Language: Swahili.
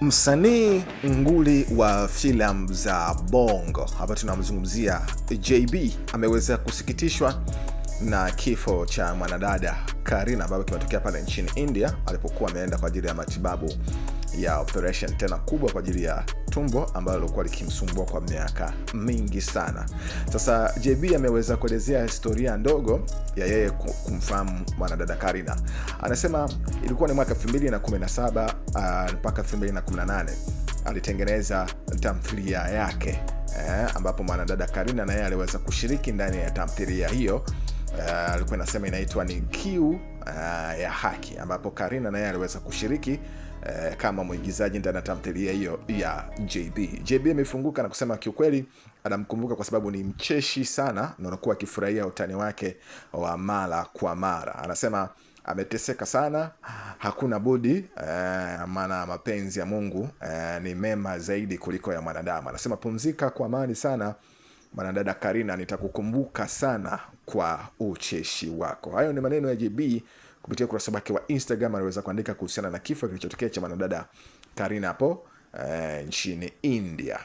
Msanii nguli wa filamu za Bongo, hapa tunamzungumzia JB, ameweza kusikitishwa na kifo cha mwanadada Karina ambayo kimetokea pale nchini India alipokuwa ameenda kwa ajili ya matibabu ya operation tena kubwa kwa ajili ya tumbo ambalo lilikuwa likimsumbua kwa miaka mingi sana. Sasa JB ameweza kuelezea historia ndogo ya yeye kumfahamu mwanadada Karina. Anasema ilikuwa ni mwaka 2017 mpaka 2018 alitengeneza tamthilia yake ambapo mwanadada Karina naye aliweza kushiriki ndani ya tamthilia hiyo. Alikuwa inasema inaitwa ni Kiu ya Haki, ambapo Karina naye aliweza kushiriki kama mwigizaji ndani ya tamthilia hiyo ya JB. JB amefunguka na kusema kiukweli anamkumbuka kwa sababu ni mcheshi sana na anakuwa akifurahia utani wake wa mara kwa mara. Anasema ameteseka sana, hakuna budi, maana mapenzi ya Mungu ni mema zaidi kuliko ya mwanadamu. Anasema pumzika kwa amani sana mwanadada Karina, nitakukumbuka sana kwa ucheshi wako. Hayo ni maneno ya JB kupitia ukurasa wake wa Instagram. Aliweza kuandika kuhusiana na kifo kilichotokea cha mwanadada Karina hapo nchini India.